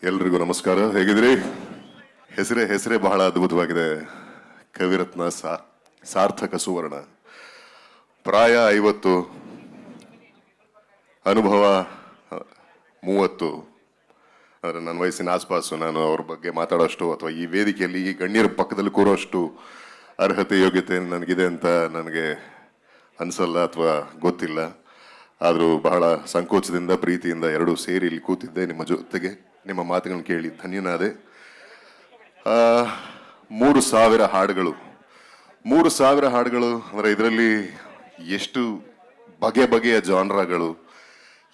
ಎಲ್ರಿಗೂ ನಮಸ್ಕಾರ. ಹೇಗಿದ್ರಿ? ಹೆಸರೇ ಬಹಳ ಅದ್ಭುತವಾಗಿದೆ. ಕವಿರತ್ನ ಸಾರ್ಥಕ ಸುವರ್ಣ. ಪ್ರಾಯ 50, ಅನುಭವ 30. ಅಂದರೆ ನನ್ನ ವಯಸ್ಸಿನ ಆಸ್ಪಾಸು. ನಾನು ಅವ್ರ ಬಗ್ಗೆ ಮಾತಾಡೋಷ್ಟು ಅಥವಾ ಈ ವೇದಿಕೆಯಲ್ಲಿ ಈ ಗಣ್ಯರ ಪಕ್ಕದಲ್ಲಿ ಕೂರೋಷ್ಟು ಅರ್ಹತೆ ಯೋಗ್ಯತೆ ನನಗಿದೆ ಅಂತ ನನಗೆ ಅನಿಸಲ್ಲ ಅಥವಾ ಗೊತ್ತಿಲ್ಲ. ಆದರೂ ಬಹಳ ಸಂಕೋಚದಿಂದ ಪ್ರೀತಿಯಿಂದ ಎರಡೂ ಸೇರಿ ಇಲ್ಲಿ ಕೂತಿದ್ದೆ. ನಿಮ್ಮ ಜೊತೆಗೆ ನಿಮ್ಮ ಮಾತುಗಳನ್ನು ಕೇಳಿ ಧನ್ಯನಾದೆ. 3000 ಹಾಡುಗಳು. 3000 ಹಾಡುಗಳು ಅಂದರೆ ಇದರಲ್ಲಿ ಎಷ್ಟು ಬಗೆಯ ಜಾನ್ರಾಗಳು,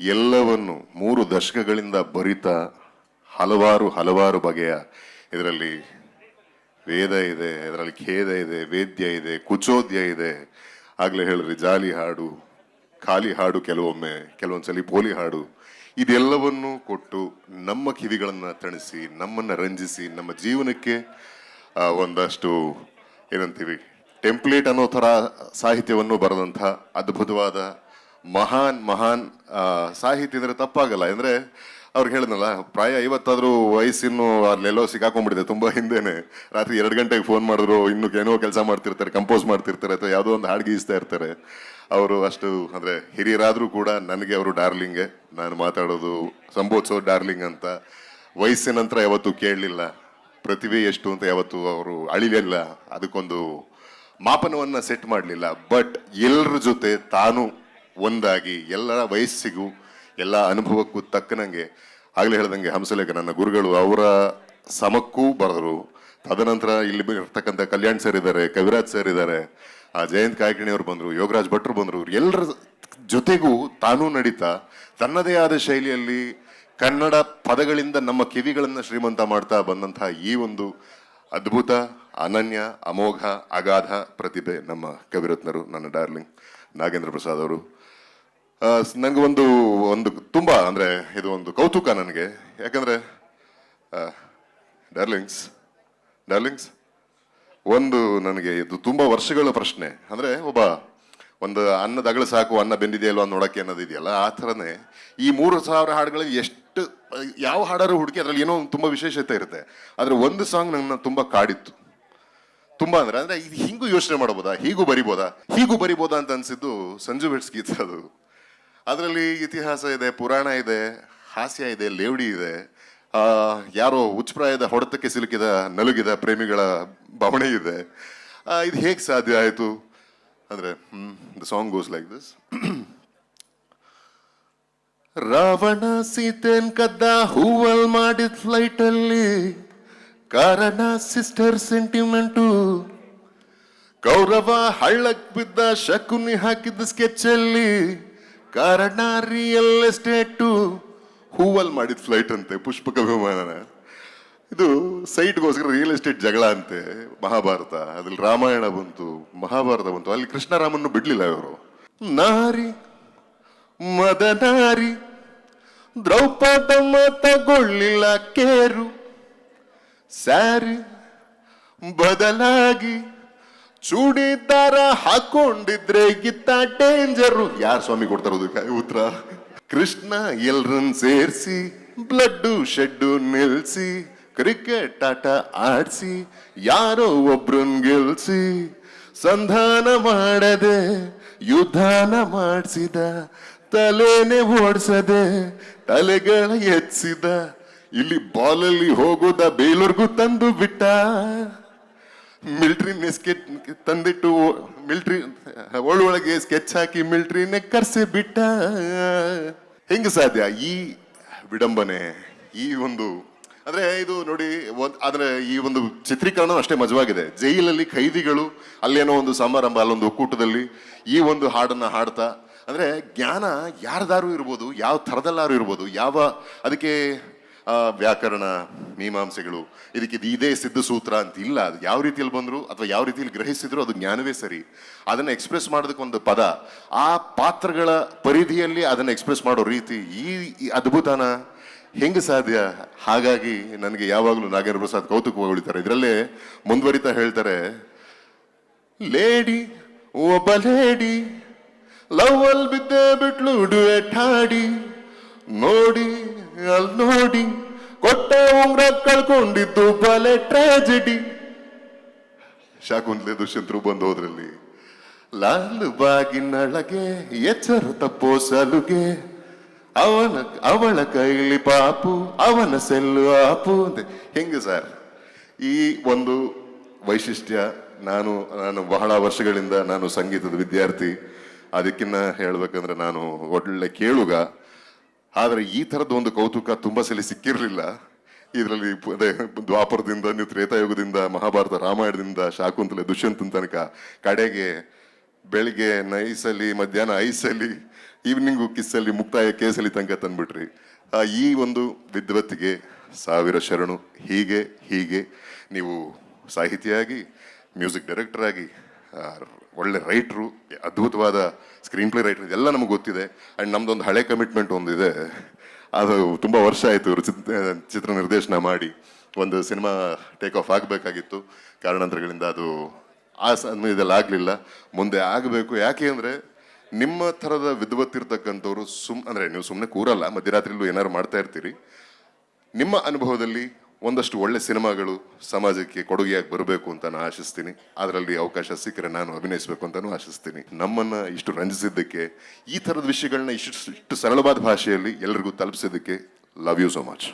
ಎಲ್ಲವನ್ನು 3 ದಶಕಗಳಿಂದ ಭರಿತ ಹಲವಾರು ಬಗೆಯ. ಇದರಲ್ಲಿ ವೇದ ಇದೆ, ಇದರಲ್ಲಿ ಖೇದ ಇದೆ, ವೇದ್ಯ ಇದೆ, ಕುಚೋದ್ಯ ಇದೆ. ಆಗಲೇ ಹೇಳಿದ್ರಿ ಜಾಲಿ ಹಾಡು, ಖಾಲಿ ಹಾಡು, ಕೆಲವೊಂದ್ಸಲಿ ಪೋಲಿ ಹಾಡು. ಇದೆಲ್ಲವನ್ನು ಕೊಟ್ಟು ನಮ್ಮ ಕಿವಿಗಳನ್ನು ತಣಿಸಿ, ನಮ್ಮನ್ನು ರಂಜಿಸಿ, ನಮ್ಮ ಜೀವನಕ್ಕೆ ಒಂದಷ್ಟು ಏನಂತೀವಿ ಟೆಂಪ್ಲೇಟ್ ಅನ್ನೋ ಥರ ಸಾಹಿತ್ಯವನ್ನು ಬರೆದಂಥ ಅದ್ಭುತವಾದ ಮಹಾನ್ ಸಾಹಿತ್ಯ ಅಂದರೆ ತಪ್ಪಾಗಲ್ಲ. ಅಂದರೆ ಅವ್ರಿಗೆ ಹೇಳಿದ್ನಲ್ಲ, ಪ್ರಾಯ 50 ವಯಸ್ಸಿನ್ನು ಅಲ್ಲೆಲ್ಲೋ ಸಿಕ್ಕಾಕೊಂಡ್ಬಿಟ್ಟಿದೆ. ತುಂಬ ಹಿಂದೆನೆ ರಾತ್ರಿ 2 ಗಂಟೆಗೆ ಫೋನ್ ಮಾಡಿದ್ರು, ಇನ್ನೂ ಏನೋ ಕೆಲಸ ಮಾಡ್ತಿರ್ತಾರೆ, ಕಂಪೋಸ್ ಮಾಡ್ತಿರ್ತಾರೆ ಅಥವಾ ಯಾವುದೋ ಒಂದು ಹಾಡು ಗೀಸ್ತಾ ಇರ್ತಾರೆ. ಅವರು ಅಷ್ಟು ಅಂದರೆ ಹಿರಿಯರಾದರೂ ಕೂಡ ನನಗೆ ಅವರು ಡಾರ್ಲಿಂಗೆ. ನಾನು ಮಾತಾಡೋದು ಸಂಬೋಧಿಸೋ ಡಾರ್ಲಿಂಗ್ ಅಂತ. ವಯಸ್ಸಿನ ನಂತರ ಯಾವತ್ತೂ ಕೇಳಲಿಲ್ಲ, ಪ್ರತಿಭೆ ಎಷ್ಟು ಅಂತ ಯಾವತ್ತೂ ಅವರು ಅಳಿಲಿಲ್ಲ, ಅದಕ್ಕೊಂದು ಮಾಪನವನ್ನು ಸೆಟ್ ಮಾಡಲಿಲ್ಲ. ಬಟ್ ಎಲ್ಲರ ಜೊತೆ ತಾನು ಒಂದಾಗಿ ಎಲ್ಲರ ವಯಸ್ಸಿಗೂ ಎಲ್ಲ ಅನುಭವಕ್ಕೂ ತಕ್ಕನಂಗೆ, ಆಗಲೇ ಹೇಳ್ದಂಗೆ ಹಂಸಲೇಖ ನನ್ನ ಗುರುಗಳು, ಅವರ ಸಮಕ್ಕೂ ಬರೆದರು. ತದನಂತರ ಇಲ್ಲಿ ಇರ್ತಕ್ಕಂಥ ಕಲ್ಯಾಣ್ ಸರ್ ಇದ್ದಾರೆ, ಕವಿರಾಜ್ ಸರ್ ಇದ್ದಾರೆ, ಜಯಂತ್ ಕಾಯ್ಕಿಣಿಯವರು ಬಂದರು, ಯೋಗರಾಜ್ ಭಟ್ರು ಬಂದರು. ಎಲ್ಲರ ಜೊತೆಗೂ ತಾನೂ ನಡೀತಾ ತನ್ನದೇ ಆದ ಶೈಲಿಯಲ್ಲಿ ಕನ್ನಡ ಪದಗಳಿಂದ ನಮ್ಮ ಕಿವಿಗಳನ್ನು ಶ್ರೀಮಂತ ಮಾಡ್ತಾ ಬಂದಂತಹ ಈ ಒಂದು ಅದ್ಭುತ, ಅನನ್ಯ, ಅಮೋಘ, ಅಗಾಧ ಪ್ರತಿಭೆ ನಮ್ಮ ಕವಿರತ್ನರು, ನನ್ನ ಡಾರ್ಲಿಂಗ್ ನಾಗೇಂದ್ರ ಪ್ರಸಾದ್ ಅವರು. ನನಗೆ ಒಂದು ತುಂಬ ಅಂದರೆ ಇದು ಒಂದು ಕೌತುಕ ನನಗೆ. ಯಾಕಂದರೆ ಡಾರ್ಲಿಂಗ್ಸ್ ಒಂದು ನನಗೆ ಇದು ತುಂಬ ವರ್ಷಗಳ ಪ್ರಶ್ನೆ. ಅಂದರೆ ಒಂದು ಅನ್ನದ ಅಗಳು ಸಾಕು, ಅನ್ನ ಬೆಂದಿದೆಯಲ್ಲೋ ಅಂತ ನೋಡೋಕ್ಕೆ ಅನ್ನೋದಿದೆಯಲ್ಲ, ಆ ಥರನೇ ಈ 3000 ಹಾಡುಗಳಲ್ಲಿ ಎಷ್ಟು ಯಾವ ಹಾಡಾರು ಹುಡುಕಿ ಅದರಲ್ಲಿ ಏನೋ ತುಂಬ ವಿಶೇಷತೆ ಇರುತ್ತೆ. ಆದರೆ ಒಂದು ಸಾಂಗ್ ನನ್ನ ತುಂಬ ಕಾಡಿತ್ತು. ತುಂಬ ಅಂದರೆ ಇದು ಹಿಂಗೂ ಯೋಚನೆ ಮಾಡ್ಬೋದಾ, ಹೀಗೂ ಬರಿಬೋದಾ ಅಂತ ಅನಿಸಿದ್ದು ಸಂಜು ಬೆಟ್ಸ್ ಗೀತ ಅದು. ಅದರಲ್ಲಿ ಇತಿಹಾಸ ಇದೆ, ಪುರಾಣ ಇದೆ, ಹಾಸ್ಯ ಇದೆ, ಲೇವಡಿ ಇದೆ, ಯಾರೋ ಉಚ್ಚಪ್ರಾಯದ ಹೊಡೆತಕ್ಕೆ ಸಿಲುಕಿದ ನಲುಗಿದ ಪ್ರೇಮಿಗಳ ಬವಣೆ ಇದೆ. ಇದು ಹೇಗೆ ಸಾಧ್ಯ ಆಯಿತು ಅಂದರೆ the song goes like this. Ravana ಸೀತೆನ್ ಕದ್ದ ಹೂವಲ್ ಮಾಡಿದ ಫ್ಲೈಟ್ ಅಲ್ಲಿ, ಕಾರಣ ಸಿಸ್ಟರ್ ಸೆಂಟಿಮೆಂಟು. ಕೌರವ ಹಳ್ಳಕ್ ಬಿದ್ದ ಶಕುನಿ ಹಾಕಿದ್ದ ಸ್ಕೆಚ್ ಅಲ್ಲಿ, ಕಾರಣ ರಿಯಲ್ ಎಸ್ಟೇಟು. ಹೂವಲ್ ಮಾಡಿದ ಫ್ಲೈಟ್ ಅಂತೆ, ಪುಷ್ಪಕ ವಿಮಾನ. ಇದು ಸೈಟ್ಗೋಸ್ಕರ ರಿಯಲ್ ಎಸ್ಟೇಟ್ ಜಗಳ ಅಂತೆ. ಮಹಾಭಾರತ, ಅದ್ರಲ್ಲಿ ರಾಮಾಯಣ ಬಂತು, ಮಹಾಭಾರತ ಬಂತು. ಅಲ್ಲಿ ಕೃಷ್ಣರಾಮನ್ನು ಬಿಡ್ಲಿಲ್ಲ ಇವರು. ನಾರಿ ಮದನಾರಿ ದ್ರೌಪದಮ್ಮ ತಗೊಳ್ಳಿಲ್ಲ ಕೇರು, ಸ್ಯಾರಿ ಬದಲಾಗಿ ಚೂಡಿದಾರ ಹಾಕೊಂಡಿದ್ರೆ ಗಿತ್ತ ಡೇಂಜರು. ಯಾರು ಸ್ವಾಮಿ ಕೊಡ್ತಾರೋದು ಉತ್ತರ? ಕೃಷ್ಣ ಎಲ್ರನ್ ಸೇರಿಸಿ ಬ್ಲಡ್ಡು ಶೆಡ್ಡು ನಿಲ್ಸಿ, ಕ್ರಿಕೆಟ್ ಆಟ ಆಡ್ಸಿ ಯಾರೋ ಒಬ್ರನ್ ಗೆಲ್ಸಿ, ಸಂಧಾನ ಮಾಡದೆ ಯುದ್ಧಾನ ಮಾಡಿಸಿದ, ತಲೆನೆ ಓಡಿಸದೆ ತಲೆಗಳ ಎತ್ಸಿದ, ಇಲ್ಲಿ ಬಾಲಲ್ಲಿ ಹೋಗೋದ ಬೇಲೂರ್ಗೂ ತಂದು ಬಿಟ್ಟ, ಮಿಲ್ಟ್ರಿನೇ ಸ್ಕೆಚ್ ತಂದಿಟ್ಟು ಮಿಲ್ಟ್ರಿ ಒಳಗೆ ಸ್ಕೆಚ್ ಹಾಕಿ ಮಿಲ್ಟ್ರಿನೇ ಕರ್ಸಿ ಬಿಟ್ಟ. ಹೆಂಗೆ ಸಾಧ್ಯ ಈ ವಿಡಂಬನೆ? ಈ ಒಂದು ಅಂದ್ರೆ ಇದು ನೋಡಿ, ಆದ್ರೆ ಈ ಒಂದು ಚಿತ್ರೀಕರಣ ಅಷ್ಟೇ ಮಜವಾಗಿದೆ. ಜೈಲಲ್ಲಿ ಖೈದಿಗಳು ಅಲ್ಲೇನೋ ಒಂದು ಸಮಾರಂಭ, ಅಲ್ಲೊಂದು ಒಕ್ಕೂಟದಲ್ಲಿ ಈ ಒಂದು ಹಾಡನ್ನ ಹಾಡ್ತಾ, ಅಂದ್ರೆ ಜ್ಞಾನ ಯಾರ್ದಾರು ಇರ್ಬೋದು, ಯಾವ ಥರದಲ್ಲಾರು ಇರ್ಬೋದು, ಅದಕ್ಕೆ ವ್ಯಾಕರಣ ಮೀಮಾಂಸೆಗಳು, ಇದಕ್ಕೆ ಇದೇ ಸಿದ್ಧ ಸೂತ್ರ ಅಂತ ಇಲ್ಲ. ಅದು ಯಾವ ರೀತಿಯಲ್ಲಿ ಬಂದ್ರು ಅಥವಾ ಯಾವ ರೀತಿಯಲ್ಲಿ ಗ್ರಹಿಸಿದ್ರು ಅದು ಜ್ಞಾನವೇ ಸರಿ. ಅದನ್ನು ಎಕ್ಸ್ಪ್ರೆಸ್ ಮಾಡೋದಕ್ಕೊಂದು ಪದ, ಆ ಪಾತ್ರಗಳ ಪರಿಧಿಯಲ್ಲಿ ಅದನ್ನು ಎಕ್ಸ್ಪ್ರೆಸ್ ಮಾಡೋ ರೀತಿ, ಈ ಅದ್ಭುತನ ಹೆಂಗೆ ಸಾಧ್ಯ? ಹಾಗಾಗಿ ನನಗೆ ಯಾವಾಗಲೂ ನಾಗೇಂದ್ರ ಪ್ರಸಾದ್ ಕೌತುಕಗೊಳಿತಾರೆ. ಇದರಲ್ಲೇ ಮುಂದುವರಿತಾ ಹೇಳ್ತಾರೆ, ಒಬ್ಬ ಲೇಡಿ ಲವ್ ಅಲ್ಲಿ ಬಿದ್ದೆ ಬಿಟ್ಲು ಡುಯೆಟ್ ಹಾಡಿ, ನೋಡಿ ಅಲ್ಲಿ ನೋಡಿ ಕೊಟ್ಟ ಉಂಗ್ರ ಕಳ್ಕೊಂಡಿದ್ದು ಬಲೆ ಟ್ರಾಜಿಡಿ. ಶಾಕುಂತಲೆ ದುಷ್ಯಂತರು ಬಂದು ಹೋದ್ರಲ್ಲಿ ಲಾಲು ಬಾಗಿನೊಳಗೆ ಎಚ್ಚರ ತಪ್ಪೋ ಸಲುಗೆ ಅವಳ ಕೈಲಿ ಪಾಪು ಅವನ ಸೆಲ್ಲು ಆಪು ಅಂತ. ಹೆಂಗೆ ಸರ್ ಈ ಒಂದು ವೈಶಿಷ್ಟ್ಯ? ನಾನು ಬಹಳ ವರ್ಷಗಳಿಂದ ನಾನು ಸಂಗೀತದ ವಿದ್ಯಾರ್ಥಿ, ಅದಕ್ಕಿನ್ನ ಹೇಳ್ಬೇಕಂದ್ರೆ ನಾನು ಒಳ್ಳೆ ಕೇಳುಗ. ಆದರೆ ಈ ಥರದ ಒಂದು ಕೌತುಕ ತುಂಬಾ ಸಲ ಸಿಕ್ಕಿರಲಿಲ್ಲ. ಇದರಲ್ಲಿ ಅದೇ ದ್ವಾಪರದಿಂದ ನೀವು ತ್ರೇತಾಯುಗದಿಂದ ಮಹಾಭಾರತ ರಾಮಾಯಣದಿಂದ ಶಾಕುಂತಲೆ ದುಷ್ಯಂತನ ತನಕ ಕಡೆಗೆ ಬೆಳಿಗ್ಗೆ ನೈಸಲಿ ಮಧ್ಯಾಹ್ನ ಐಸಲಿ ಈವ್ನಿಂಗು ಕಿಸ್ಸಲ್ಲಿ ಮುಕ್ತಾಯ ಕೇಸಲಿ ತನಕ ತಂದ್ಬಿಟ್ರಿ. ಈ ಒಂದು ವಿದ್ವತ್ತಿಗೆ ಸಾವಿರ ಶರಣು. ಹೀಗೆ ಹೀಗೆ ನೀವು ಸಾಹಿತಿಯಾಗಿ, ಮ್ಯೂಸಿಕ್ ಡೈರೆಕ್ಟರ್ ಆಗಿ, ಒಳ್ಳೆ ರೈಟ್ರು, ಅದ್ಭುತವಾದ ಸ್ಕ್ರೀನ್ ಪ್ಲೇ ರೈಟರ್, ಇದೆಲ್ಲ ನಮಗೆ ಗೊತ್ತಿದೆ. ಆ್ಯಂಡ್ ನಮ್ದೊಂದು ಹಳೆ ಕಮಿಟ್ಮೆಂಟ್ ಒಂದಿದೆ. ಅದು ತುಂಬ ವರ್ಷ ಆಯಿತು ಇವರು ಚಿತ್ರ ನಿರ್ದೇಶನ ಮಾಡಿ ಒಂದು ಸಿನಿಮಾ ಟೇಕ್ ಆಫ್ ಆಗಬೇಕಾಗಿತ್ತು. ಕಾರಣಾಂತರಗಳಿಂದ ಅದು ಆ ಸಮಯದಲ್ಲಿ ಆಗಲಿಲ್ಲ. ಮುಂದೆ ಆಗಬೇಕು. ಯಾಕೆ ಅಂದರೆ ನಿಮ್ಮ ಥರದ ವಿದ್ವತ್ತಿರ್ತಕ್ಕಂಥವ್ರು ಅಂದರೆ ನೀವು ಸುಮ್ಮನೆ ಕೂರಲ್ಲ, ಮಧ್ಯರಾತ್ರಿಲೂ ಏನಾದ್ರು ಮಾಡ್ತಾ ಇರ್ತೀರಿ. ನಿಮ್ಮ ಅನುಭವದಲ್ಲಿ ಒಂದಷ್ಟು ಒಳ್ಳೆ ಸಿನಿಮಾಗಳು ಸಮಾಜಕ್ಕೆ ಕೊಡುಗೆಯಾಗಿ ಬರಬೇಕು ಅಂತ ನಾನು ಆಶಿಸ್ತೀನಿ. ಅದರಲ್ಲಿ ಅವಕಾಶ ಸಿಕ್ಕರೆ ನಾನು ಅಭಿನಯಿಸಬೇಕು ಅಂತಲೂ ಆಶಿಸ್ತೀನಿ. ನಮ್ಮನ್ನು ಇಷ್ಟು ರಂಜಿಸಿದ್ದಕ್ಕೆ, ಈ ಥರದ ವಿಷಯಗಳನ್ನ ಇಷ್ಟು ಸರಳವಾದ ಭಾಷೆಯಲ್ಲಿ ಎಲ್ಲರಿಗೂ ತಲುಪಿಸಿದ್ದಕ್ಕೆ ಲವ್ ಯು ಸೋ ಮಚ್.